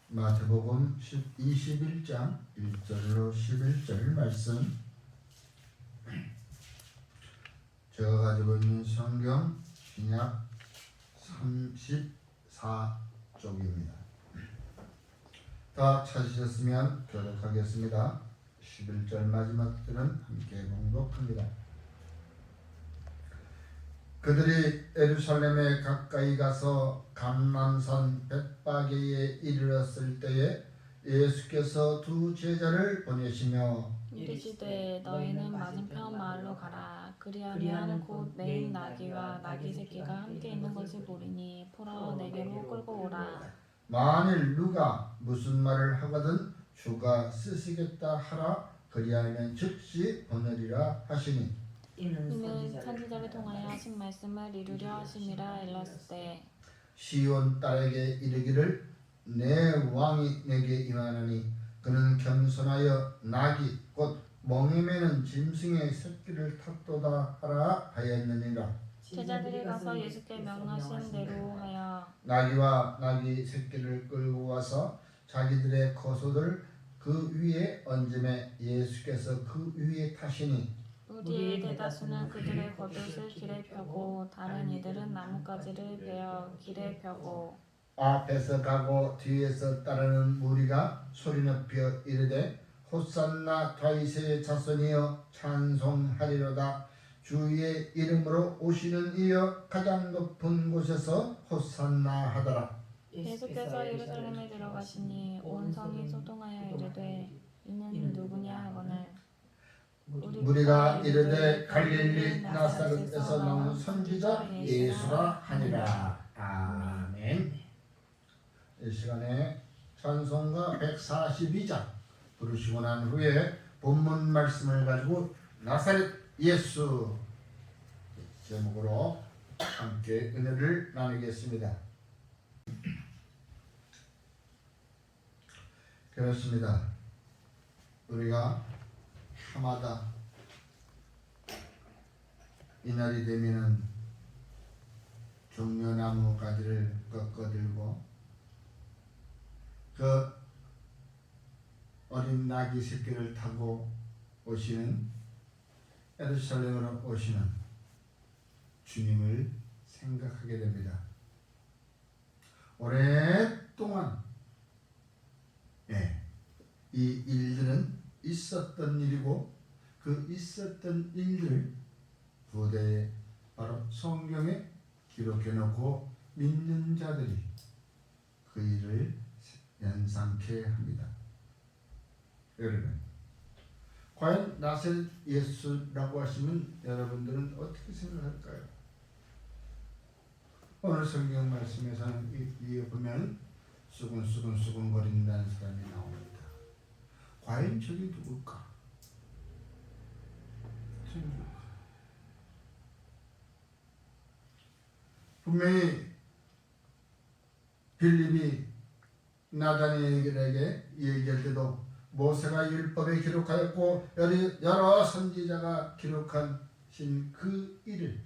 마태복음 21장 1절로 11절 말씀, 제가 가지고 있는 성경 신약 34쪽입니다. 다 찾으셨으면 교독하겠습니다. 11절 마지막 절은 함께 봉독합니다. 그들이 예루살렘에 가까이 가서 감람산 벳바게에 이르렀을 때에 예수께서 두 제자를 보내시며 이르시되 너희는 맞은편 마을로 가라. 그리하면 곧 매인 나귀와 나귀 새끼가 함께 있는 것을 보리니 풀어 내게로 끌고 오라. 만일 누가 무슨 말을 하거든 주가 쓰시겠다 하라. 그리하면 즉시 보내리라 하시니 이는 선지자를 통하여 하신 말씀을 이루려 하심이라. 일렀을 때 시온 딸에게 이르기를 내 왕이 내게 임하노니 그는 겸손하여 나귀 곧 멍에 매는 짐승의 새끼를 탔도다 하라 하였느니라. 제자들이 가서 예수께 명하신 대로 하여 나귀와 나귀 새끼를 끌고 와서 자기들의 겉옷을 그 위에 얹음에 예수께서 그 위에 타시니 무리의 대다수는 그들의 겉옷을 길에 펴고 다른 이들은 나뭇가지를 베어 길에 펴고 앞에서 가고 뒤에서 따르는 무리가 소리 높여 이르되 호산나 다윗의 자손이여 찬송하리로다. 주의 이름으로 오시는 이여 가장 높은 곳에서 호산나 하더라. 예수께서 예루살렘에 들어가시니 온 성이 소동하여 이르되 이는 누구냐 하거늘 무리가 이르되 갈릴리 나사렛에서 나온 선지자 예수라 하니라. 아멘. 이 시간에 찬송가 142장 부르시고 난 후에 본문 말씀을 가지고 나사렛 예수 제목으로 함께 은혜를 나누겠습니다. 그렇습니다. 우리가 해마다 이날이 되면은 종려나무 가지를 꺾어들고 그 어린 나귀 새끼를 타고 오시는 예루살렘으로 오시는 주님을 생각하게 됩니다. 오랫동안 이 일들은 있었던 일이고 그 있었던 일들 부대에 바로 성경에 기록해 놓고 믿는 자들이 그 일을 연상케 합니다. 여러분, 과연 나사렛 예수라고 하시면 여러분들은 어떻게 생각할까요? 오늘 성경 말씀에서는 위에 보면 수근수근 거린다는 사람이 나옵니다. 과연 저게 누굴까? 분명히 빌립이 나다니엘에게 얘기할 때도 모세가 율법에 기록하였고 여러 선지자가 기록하신 그 일을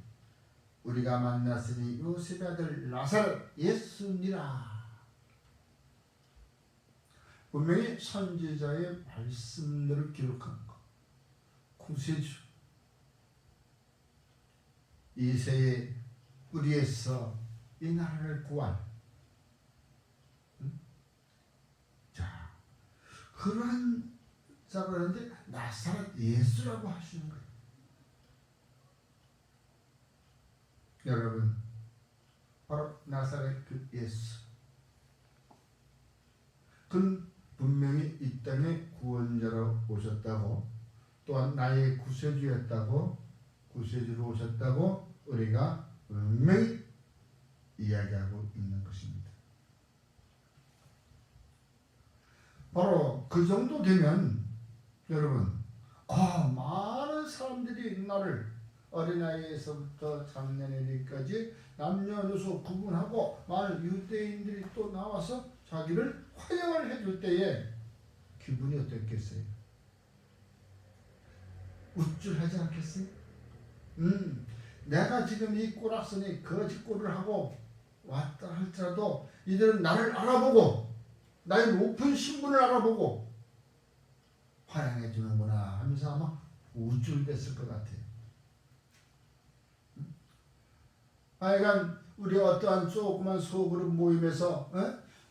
우리가 만났으니 요셉의 아들 나사렛 예수니라. 분명히 선지자의 말씀들을 기록한 것. 구세주 이새의 뿌리에서 이 나라를 구할 자, 그러한 자가 그런데 나사렛 예수라고 하시는 거예요. 여러분, 바로 나사렛 그 예수. 그는 분명히 이 땅에 구원자로 오셨다고, 또한 나의 구세주였다고, 구세주로 오셨다고 우리가 분명히 이야기하고 있는 것입니다. 바로 그 정도 되면 여러분, 많은 사람들이 나를 어린아이에서부터 장년이까지 남녀노소 구분하고 많은 유대인들이 또 나와서 자기를 환영을 해줄 때에 기분이 어떻겠어요? 우쭐하지 않겠어요? 내가 지금 이 꼬락서니 거짓골을 하고 왔다 할지라도 이들은 나를 알아보고 나의 높은 신분을 알아보고 환영해 주는구나 하면서 아마 우쭐댔을 것 같아요. 하여간 우리 어떠한 조그만 소그룹 모임에서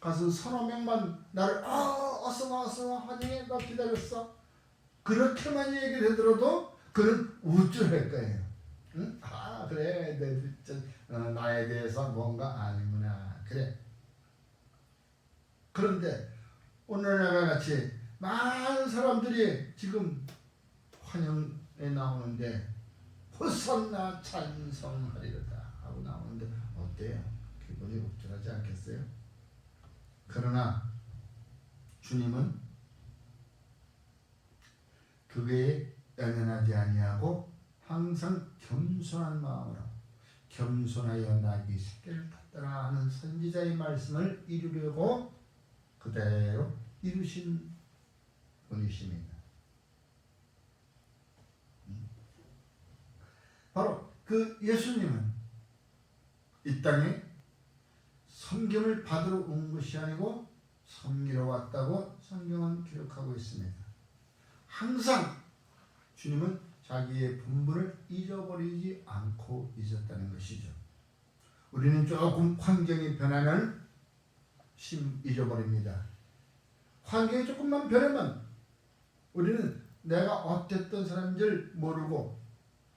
가서 서너 명만 나를 어서 와 환영해 나 기다렸어 그렇게만 얘기를 하더라도 그는 우쭐할 거예요. 응? 아 그래 나에 대해서 뭔가 아는구나 그래. 그런데 오늘날과 같이 많은 사람들이 지금 환영에 나오는데 호산나 찬송하리로다 하고 나오는데 어때요? 기분이 우쭐하지 않겠어요? 그러나 주님은 그게 연연하지 아니하고 항상 겸손한 마음으로 겸손하여 나귀 새끼를 받더라 하는 선지자의 말씀을 이루려고 그대로 이루신 분이십니다. 바로 그 예수님은 이 땅에 섬김을 받으러 온 것이 아니고 섬기러 왔다고 성경은 기록하고 있습니다. 항상 주님은 자기의 본분을 잊어버리지 않고 있었다는 것이죠. 우리는 조금 환경이 변하면 잊어버립니다. 환경이 조금만 변하면 우리는 내가 어땠던 사람인지를 모르고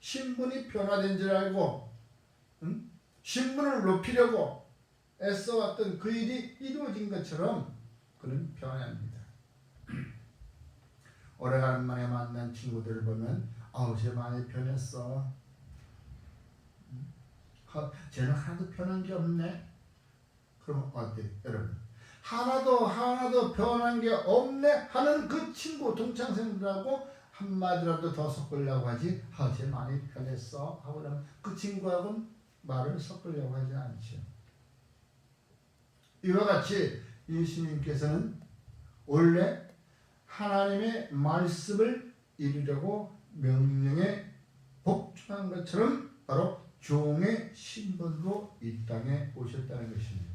신분이 변화된 줄 알고 신분을 높이려고 애써왔던 그 일이 이루어진 것처럼 그는 변합니다. 오래간만에 만난 친구들을 보면 쟤 많이 변했어. 쟤는 하나도 변한 게 없네. 그럼 어때 여러분? 하나도 변한 게 없네 하는 그 친구 동창생들하고 한마디라도 더 섞으려고 하지. 쟤 많이 변했어 하고 그러면 그 친구하고는 말을 섞으려고 하지 않죠. 이와 같이 예수님께서는 원래 하나님의 말씀을 이루려고 명령에 복종한 것처럼 바로 종의 신분으로 이 땅에 오셨다는 것입니다.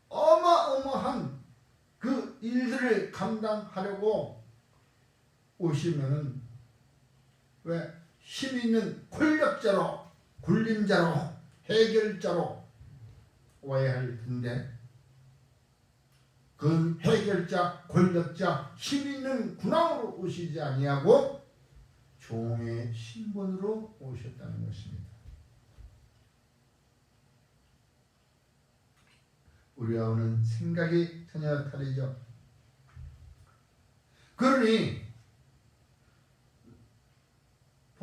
어마어마한 그 일들을 감당하려고 오시면은 왜 힘 있는 권력자로 군림자로 해결자로 와야 할 텐데 그 해결자 권력자 힘 있는 군왕으로 오시지 아니하고 종의 신분으로 오셨다는 것입니다. 우리하고는 생각이 전혀 다르죠. 그러니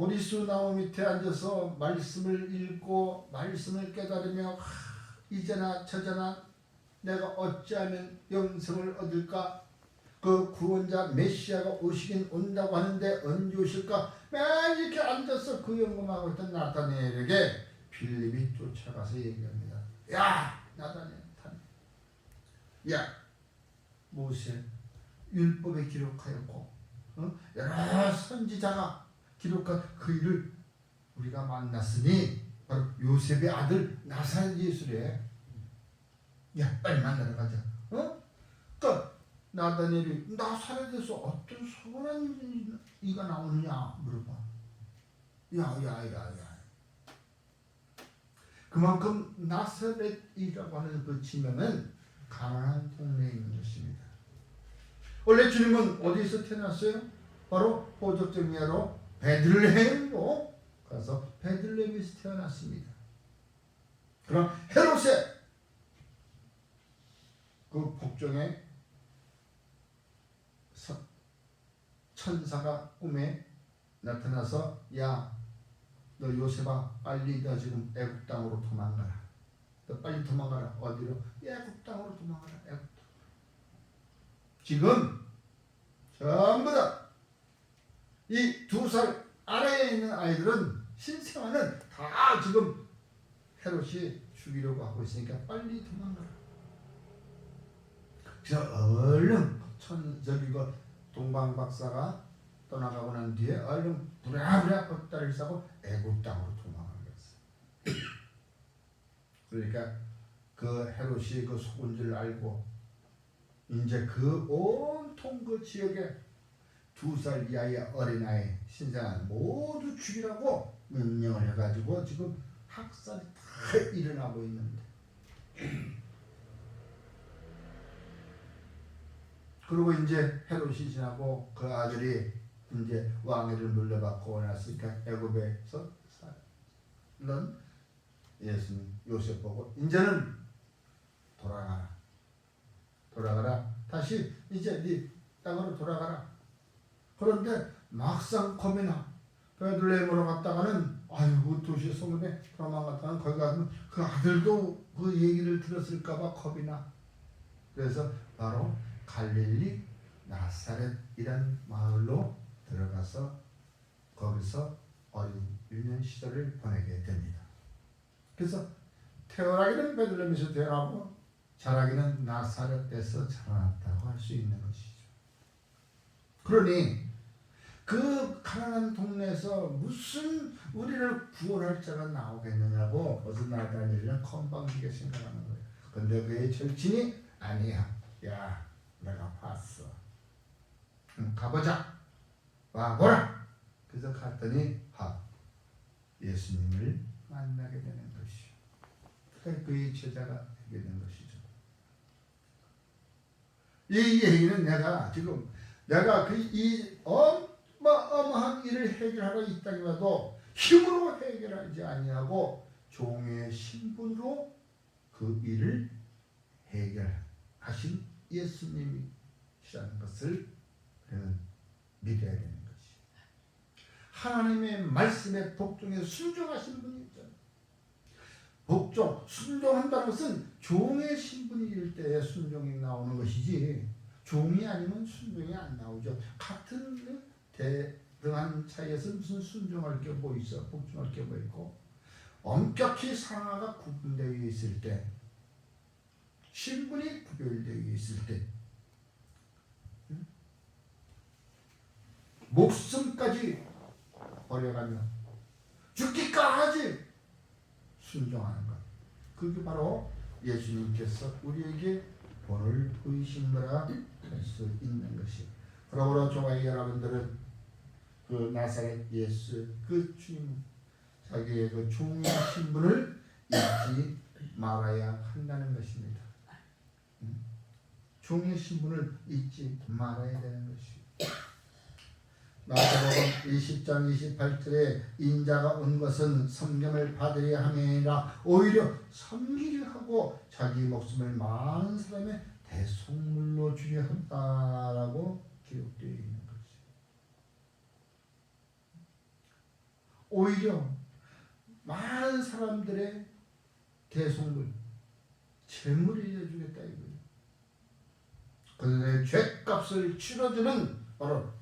보리수 나무 밑에 앉아서 말씀을 읽고 말씀을 깨달으며 이제나 저제나 내가 어찌하면 영생을 얻을까? 그 구원자 메시아가 오시긴 온다고 하는데 언제 오실까? 맨 이렇게 앉아서 그 연구하고 있던 나다니엘에게 빌립이 쫓아가서 얘기합니다. 야 나다니엘 야 모세 율법에 기록하였고 여러 선지자가 기록한 그 일을 우리가 만났으니 바로 요셉의 아들 나사렛 예수래. 야 빨리 만나러 가자. 그러니까 나다니엘이 나사렛에서 어떤 소원한 이가 나오느냐 물어봐. 야야야야. 그만큼 나사렛이라고 하는 그 지명은 가난한 동네에 있는 것입니다. 원래 주님은 어디서 태어났어요? 바로 호적정리하러 베들레헴으로 가서 베들레헴에서 태어났습니다. 그럼 헤롯의 그 복종에 천사가 꿈에 나타나서 야 너 요셉아 빨리 너 지금 애국 땅으로 도망가라. 너 빨리 도망가라. 어디로? 애국 땅으로 도망가라. 애국 땅. 지금 전부 다 이 2살 아래에 있는 아이들은 신생아는 다 지금 헤롯이 죽이려고 하고 있으니까 빨리 도망가라. 그래서 얼른 저기 그 동방 박사가 떠나가고 난 뒤에 얼른 부랴부랴 걷다리를 싸고 애국 땅으로 도망가겠어. 그러니까 그 헤롯이 그 속은 줄 알고 이제 그 온통 그 지역에 2살 이하의 어린아이 신생아 모두 죽이라고 명령을 해가지고 지금 학살이 다 일어나고 있는데 그리고 이제 헤롯이 지나고 그 아들이 이제 왕위를 물려받고 났으니까 애굽에서 사는 예수님 요셉 보고 이제는 돌아가라 다시 이제 네 땅으로 돌아가라. 그런데 막상 겁이나 베들레헴으로 갔다가는 아이고 도시 소문에 도망갔다가는 거기 가면 그 아들도 그 얘기를 들었을까봐 겁이나 그래서 바로 갈릴리 나사렛이란 마을로 들어가서 거기서 어린 유년 시절을 보내게 됩니다. 그래서 태어나기는 베들레헴에서 태어나고 자라기는 나사렛에서 자라났다고 할 수 있는 것이죠. 그러니 그 가난한 동네에서 무슨 우리를 구원할 자가 나오겠느냐고 어서 나다니엘은 건방지게 생각하는 거예요. 근데 그의 절친이 아니야. 야, 내가 봤어. 가보자. 와보라. 그래서 갔더니 예수님을 만나게 되는 것이요. 그러니까 그의 제자가 되게 된 것이죠. 이 얘기는 내가 이 어마어마한 일을 해결하러 있다기라도 힘으로 해결하지 아니하고 종의 신분으로 그 일을 해결하신 예수님이시라는 것을 우리는 믿어야 되는 것이. 하나님의 말씀에 복종에 순종하신 분이죠. 순종한다는 것은 종의 신분일 때에 순종이 나오는 것이지 종이 아니면 순종이 안 나오죠. 같은 대등한 차이에서 무슨 순종할 게 뭐 있어? 복종할 게 뭐 있고 엄격히 상하가 구분되어 있을 때 신분이 구별되어 있을 때 목숨까지 버려가며 죽기까지 순종하는 것. 그게 바로 예수님께서 우리에게 본을 보이신 거라 할 수 있는 것이. 그러므로 종아이 여러분들은 그 나사렛 예수 그 주님 자기의 그 종의 신분을 잊지 말아야 한다는 것입니다. 종의 신분을 잊지 말아야 되는 것이. 마태복음 20장 28절에 인자가 온 것은 섬김을 받으려 함이 아니라 오히려 섬기려 하고 자기 목숨을 많은 사람의 대속물로 주려 한다라고 기록되어 있는 것이. 오히려 많은 사람들의 대속물, 재물이 되어주겠다 이거예요. 그들의 죄값을 치러주는 바로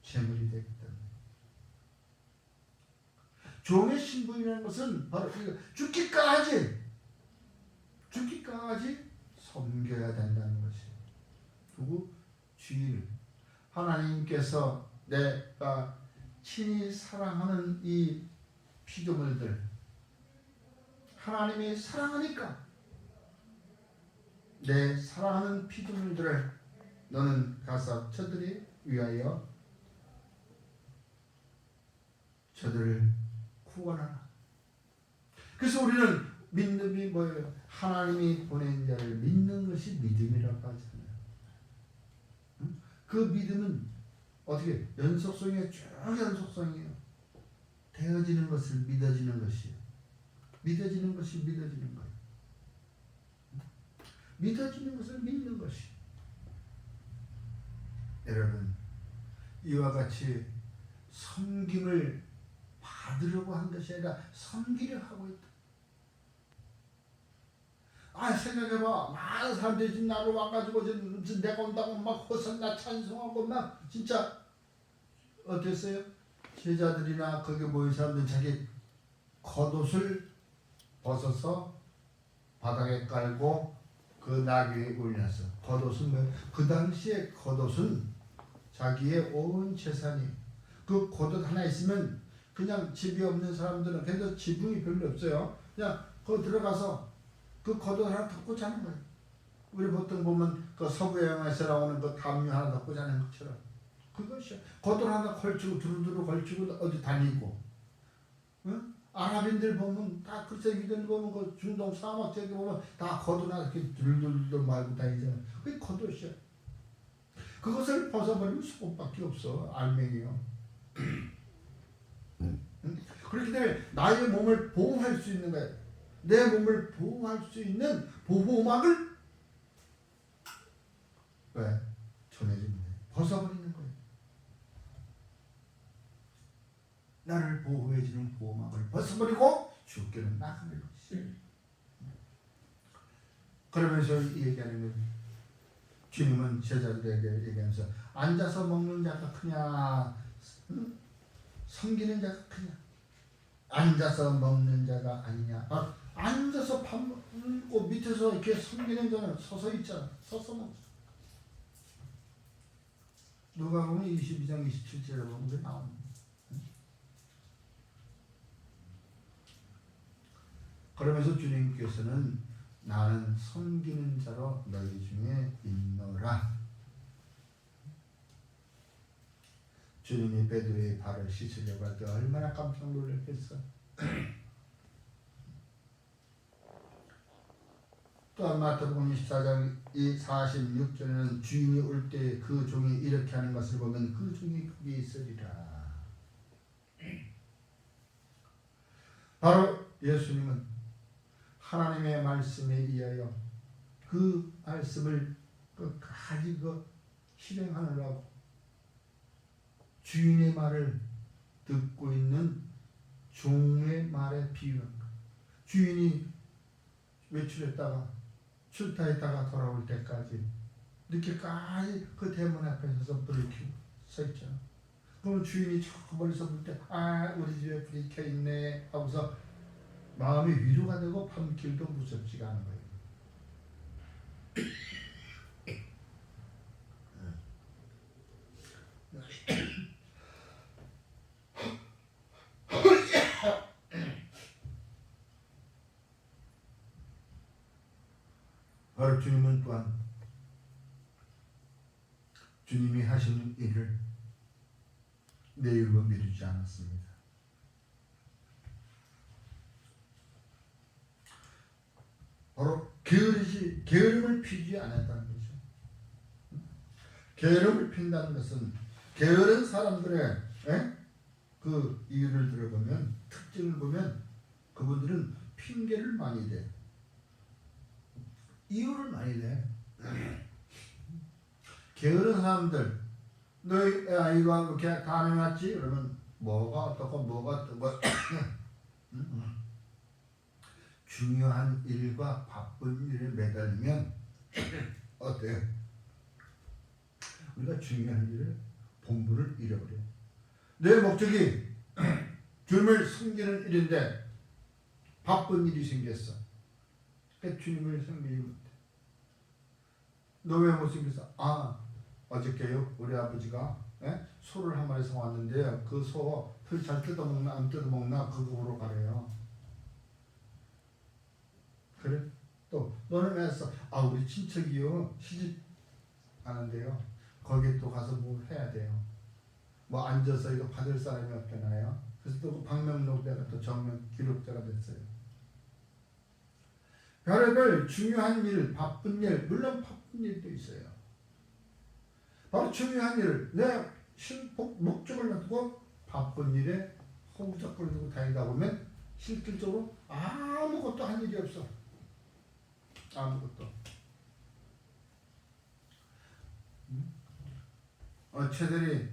재물이 되겠다. 종의 신분이라는 것은 바로 죽기까지 섬겨야 된다는 것이에요. 그리고 주인을 하나님께서 내가 친히 사랑하는 이 피조물들 하나님이 사랑하니까 내 사랑하는 피조물들을 너는 가서 저들이 위하여 저들을 구원하라. 그래서 우리는 믿음이 뭐예요? 하나님이 보낸 자를 믿는 것이 믿음이라고 하잖아요. 그 믿음은 어떻게 연속성이에요? 쭉 연속성이에요. 되어지는 것을 믿어지는 것이에요. 믿어지는 것이 믿어지는 거예요. 믿어지는 것을 믿는 것이. 여러분 이와 같이 섬김을 받으려고 한 것이 아니라 섬기려 하고 있다. 생각해봐. 많은 사람들이 지금 나를 와가지고 지금 내가 온다고 막 호산나 찬송하고 막 진짜 어땠어요? 제자들이나 거기 모인 사람들은 자기 겉옷을 벗어서 바닥에 깔고 그 나귀 위에 올렸어. 겉옷은 뭐예요? 그 당시에 겉옷은 자기의 온 재산이 그 겉옷 하나 있으면 그냥 집이 없는 사람들은 그래서 지붕이 별로 없어요. 그냥 거기 들어가서 그 겉옷 하나 덮고 자는 거예요. 우리 보통 보면 그 서부 영화에서 나오는 그 담요 하나 덮고 자는 것처럼 그것이야. 겉옷 하나 걸치고 두루두루 걸치고 어디 다니고, 응? 아랍인들 보면 다 글쎄기들 보면 그 중동 사막 저기 보면 다 겉옷 하나 이렇게 두루두루 말고 다니잖아. 그게 겉옷이야. 그것을 벗어버리면 속옷밖에 없어. 알맹이요. 응? 그렇기 때문에 나의 몸을 보호할 수 있는 거야. 내 몸을 보호할 수 있는 보호막을 왜? 전해주는 거예요. 벗어버리는 거예요. 나를 보호해주는 보호막을 벗어버리고 주께는 나가는 것이. 그러면서 이 얘기하는 거예요. 주님은 제자들에게 얘기하면서 앉아서 먹는 자가 크냐, 응? 섬기는 자가 크냐, 앉아서 먹는 자가 아니냐. 앉아서 밥 먹고 밑에서 이렇게 섬기는 자는 서서 있잖아. 서서 먹어. 누가 보면 22장 27절에 보면 그게 나옵니다. 그러면서 주님께서는 나는 섬기는 자로 너희 중에 있노라. 주님이 베드로의 발을 씻으려고 할 때 얼마나 깜짝 놀랐겠어. 또한 마태복음 24장 46절에는 주인이 올 때 그 종이 이렇게 하는 것을 보면 그 종이 거기 있으리라. 바로 예수님은 하나님의 말씀에 의하여 그 말씀을 끝까지 실행하느라고 주인의 말을 듣고 있는 종의 말에 비유한 것. 주인이 외출했다가 출타했다가 돌아올 때까지 늦게까지 그 대문 앞에 서서 불을 켜고 서 있잖아. 그러면 주인이 저 멀리서 볼 때 우리 집에 불이 켜있네 하고서 마음이 위로가 되고 밤길도 무섭지가 않은 거예요. 바로 주님은 또한 주님이 하시는 일을 내일로 미루지 않았습니다. 바로 게으름을 피지 않았다는 거죠. 게으름을 핀다는 것은 게으른 사람들의 그 이유를 들어보면 특징을 보면 그분들은 핑계를 많이 대. 이유를 많이 대. 게으른 사람들, 너희 아이가 이렇게 다녀왔지? 그러면 뭐가 어떻고 뭐가 어떻고 중요한 일과 바쁜 일에 매달리면 어때요? 우리가 중요한 일을 본분을 잃어버려요. 내 목적이 주님을 섬기는 일인데 바쁜 일이 생겼어. 그러니까 주님을 섬기지 못해. 너 왜 못 섬겼어? 어저께요 우리 아버지가 소를 한 마리 사왔는데요. 그 소 털 잘 뜯어먹나 안 뜯어먹나 그거 보러 가래요. 그래? 또 너는 왜 했어? 우리 친척이요 시집 하는데요. 거기에 또 가서 뭐 해야 돼요. 뭐 앉아서 이거 받을 사람이 없잖아요. 그래서 또 방명록대가 또 정면 기록자가 됐어요. 별의별 중요한 일, 바쁜 일, 물론 바쁜 일도 있어요. 바로 중요한 일을 내 목적을 놔두고 바쁜 일에 허우적거리고 다니다 보면 실질적으로 아무것도 한 일이 없어. 아무것도. 최대리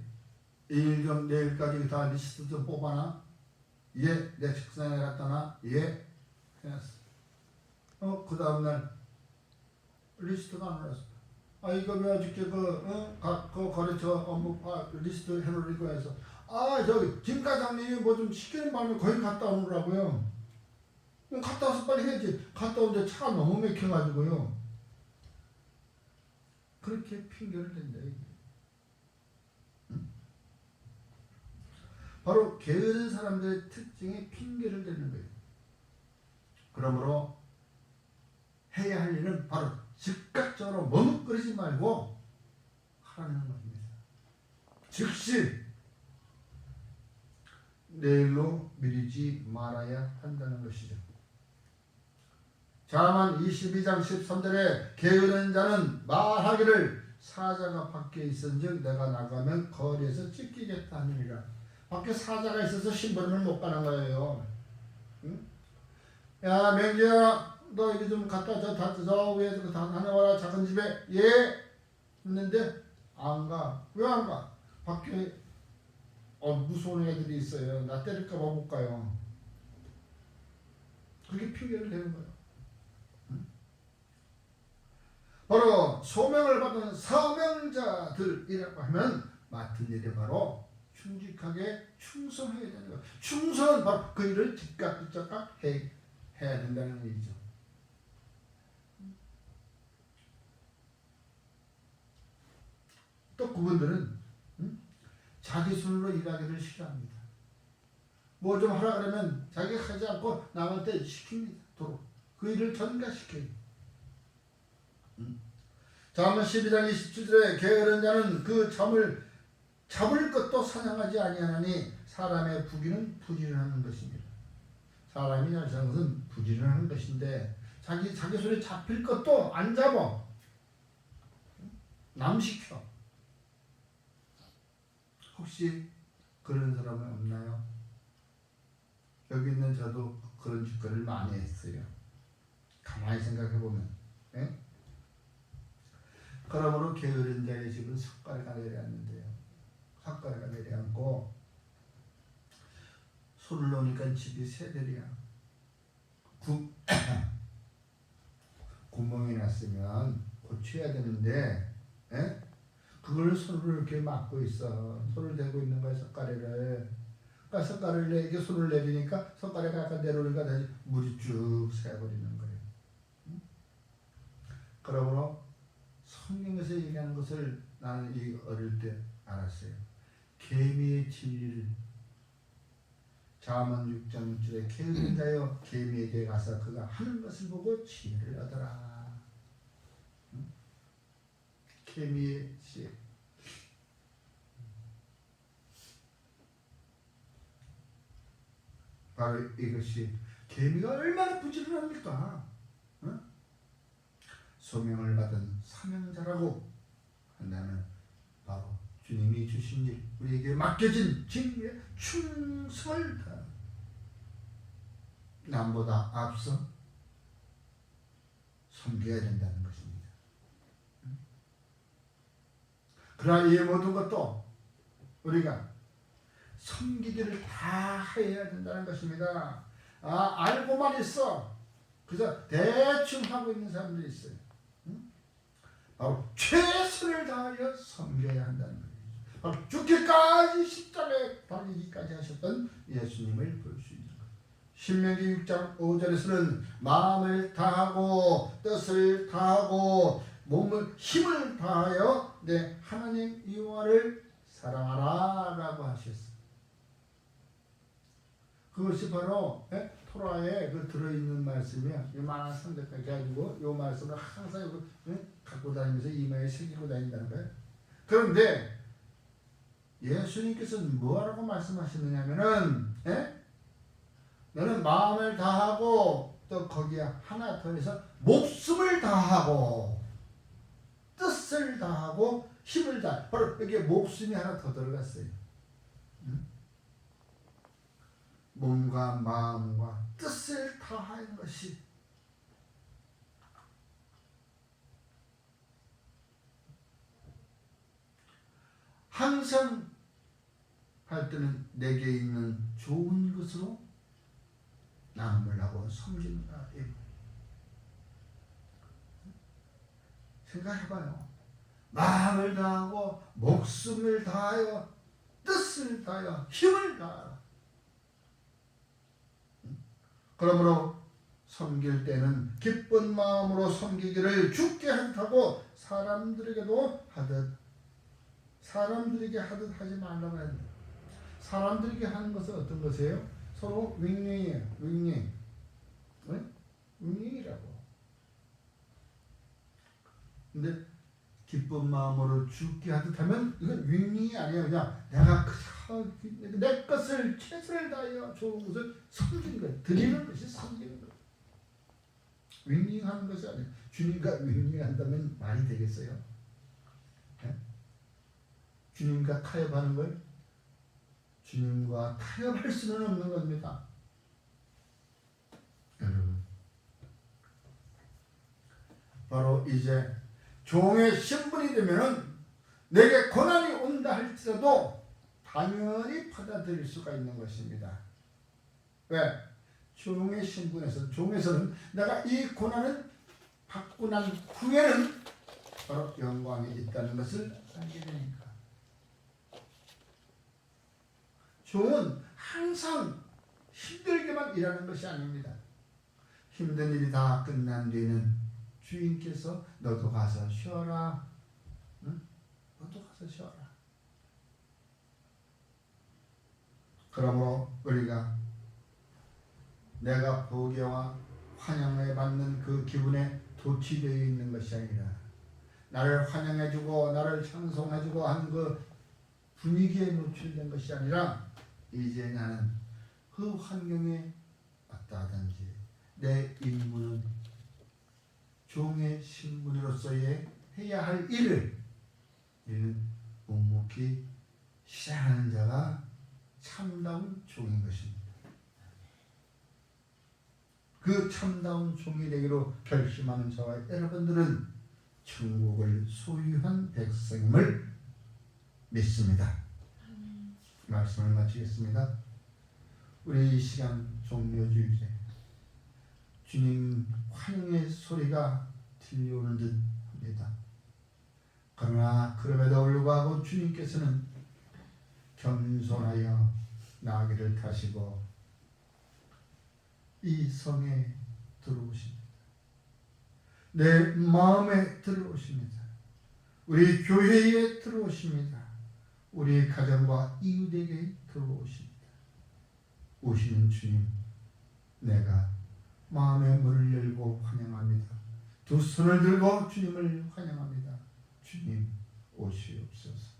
일 좀 내일까지 다 리스트 좀 뽑아놔. 예, 내 책상에 갖다 놔. 예, 해놨어. 그 다음날 리스트가 안 올랐어. 이거 왜 어저께 그 거래처 업무 리스트 해놓으려고 해서 저기 김 과장님이 뭐 좀 시키는 바람에 거기 갔다 오느라고요. 그럼 갔다 와서 빨리 해야지. 갔다 오는데 차가 너무 막혀가지고요. 그렇게 핑계를 댄다 이게. 바로 게으른 사람들의 특징이 핑계를 대는 거예요. 그러므로 사람으로 머뭇거리지 말고 하라는 겁니다. 즉시 내일로 미루지 말아야 한다는 것이죠. 자만 22장 13절에 게으른 자는 말하기를 사자가 밖에 있은즉 내가 나가면 거리에서 찢기겠다 하느니라. 밖에 사자가 있어서 심부름을 못 가는 거예요. 응? 야 맹기야 너 이거 좀 갖다 저 위에 다 다녀와라 작은 집에. 예 했는데 안 가. 왜 안 가? 밖에 무서운 애들이 있어요. 나 때릴까 봐 못 가요. 그렇게 핑계를 대는 거예요. 응? 바로 소명을 받은 사명자들이라고 하면 맡은 일이 바로 충직하게 충성해야 되는 거예요. 충성은 바로 그 일을 즉각 해야 된다는 얘기죠. 또 그분들은 자기 손으로 일하기를 싫어합니다. 뭐 좀 하라 그러면 자기가 하지 않고 남한테 시킵니다. 도로 그 일을 전가시켜요. 잠언 12장 27절에 게으른 자는 그 잠을 잡을 것도 사냥하지 아니하나니 사람의 부귀는 부지런하는 것입니다. 사람이 잘사는 것은 부지런한 것인데 자기 손에 잡힐 것도 안 잡아. 남 시켜. 혹시 그런 사람은 없나요? 여기 있는 저도 그런 짓거리를 많이 했어요. 가만히 생각해보면. 예? 그러므로 게으른 자의 집은 석가래가 내려앉는데요. 석가래가 내려앉고 손을 놓으니까 집이 새들이야. 구멍이 났으면 고쳐야 되는데 예? 그걸 손으로 이렇게 막고 있어. 손을 대고 있는 거야 석가래를. 그러니까 석가래를 이렇게 손을 내리니까 석가래가 약간 내려오니까 다시 물이 쭉 새버리는 거예요. 응? 그러므로 성경에서 얘기하는 것을 나는 이 어릴 때 알았어요. 계미의 진리를 잠언 6장 6절에 게으른 자여 계미에게 가서 그가 하는 것을 보고 지혜를 얻어라. 응? 계미의 지혜. 바로 이것이 계미가 얼마나 부지런합니까? 응? 소명을 받은 사명자라고 한다면 바로 주님이 주신 일, 우리에게 맡겨진 직무에 충성을 다하는 남보다 앞서 섬겨야 된다는 것입니다. 그러나 이 모든 것도 우리가 섬기기를 다 해야 된다는 것입니다. 알고만 있어. 그래서 대충 하고 있는 사람들이 있어요. 바로 최선을 다하여 섬겨야 한다는 거예요. 바로 죽기까지 십자가에 달리기까지 하셨던 예수님을 볼 수 있는 거예요. 신명기 6장 5절에서는 마음을 다하고 뜻을 다하고 몸을 힘을 다하여 내 하나님 여호와를 사랑하라 라고 하셨어요. 그것이 바로 토라에 들어있는 말씀이야. 이만한 상대까지 가지고 이 말씀을 항상 갖고 다니면서 이마에 새기고 다닌다는 거예요. 그런데 예수님께서는 뭐라고 말씀하시느냐면은 너는 마음을 다하고 또 거기에 하나 더 해서 목숨을 다하고 뜻을 다하고 힘을 다. 바로 여기에 목숨이 하나 더 들어갔어요. 몸과 마음과 뜻을 다하는 것이 항상 할 때는 내게 있는 좋은 것으로 나눔을 하고 섬긴다. 생각해봐요. 마음을 다하고 목숨을 다하여 뜻을 다하여 힘을 다하라. 그러므로 섬길 때는 기쁜 마음으로 섬기기를 주께 하듯하고 사람들에게도 하듯 사람들에게 하듯 하지 말라고 합니다. 사람들에게 하는 것은 어떤 것이에요? 서로 윙윙이에요. 윙윙. 윙윙이라고. 근데 기쁜 마음으로 죽게 하듯 하면 이건 윙윙이 아니에요. 그냥 내가 내 것을 최선을 다하여 좋은 것을 섬기는 거예요. 드리는 것이 섬기는 거예요. 윙윙하는 것이 아니에요. 주님과 윙윙한다면 말이 되겠어요? 네? 주님과 타협하는 걸 주님과 타협할 수는 없는 겁니다. 여러분, 바로 이제 종의 신분이 되면은 내게 고난이 온다 할지라도 당연히 받아들일 수가 있는 것입니다. 왜? 종의 신분에서, 종에서는 내가 이 고난을 받고 난 후에는 바로 영광이 있다는 것을 알게 되니까. 종은 항상 힘들게만 일하는 것이 아닙니다. 힘든 일이 다 끝난 뒤에는 주인께서 너도 가서 쉬어라. 응? 너도 가서 쉬어라. 그러므로 우리가 내가 보기와 환영을 받는 그 기분에 도취되어 있는 것이 아니라 나를 환영해주고 나를 찬송해주고 하는 그 분위기에 노출된 것이 아니라 이제 나는 그 환경에 왔다 하든지 내 임무는 종의 신분으로서의 해야 할 일을 묵묵히 실행하는 자가 참다운 종인 것입니다. 그 참다운 종이 되기로 결심하는 저와 여러분들은 천국을 소유한 백성임을 믿습니다. 말씀을 마치겠습니다. 우리 이 시간 종료주일에 주님 환영의 소리가 들려오는 듯 합니다. 그러나 그럼에도 불구하고 주님께서는 겸손하여 나귀를 타시고 이 성에 들어오십니다. 내 마음에 들어오십니다. 우리 교회에 들어오십니다. 우리 가정과 이웃에게 들어오십니다. 오시는 주님, 내가 마음의 문을 열고 환영합니다. 두 손을 들고 주님을 환영합니다. 주님 오시옵소서.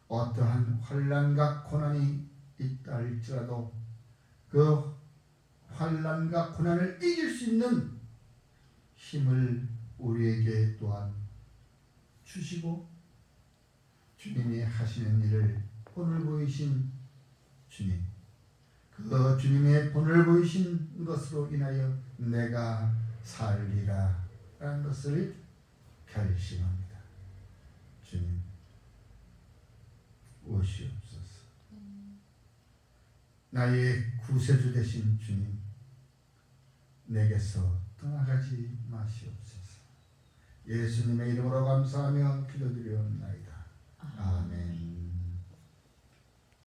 어떠한 환난과 고난이 있다 할지라도 그 환난과 고난을 이길 수 있는 힘을 우리에게 또한 주시고 주님이 하시는 일을 본을 보이신 주님, 그 주님의 본을 보이신 것으로 인하여 내가 살리라 라는 것을 결심합니다. 주님 오시옵소서. 나의 구세주 되신 주님, 내게서 떠나가지 마시옵소서. 예수님의 이름으로 감사하며 기도드리옵나이다. 아멘.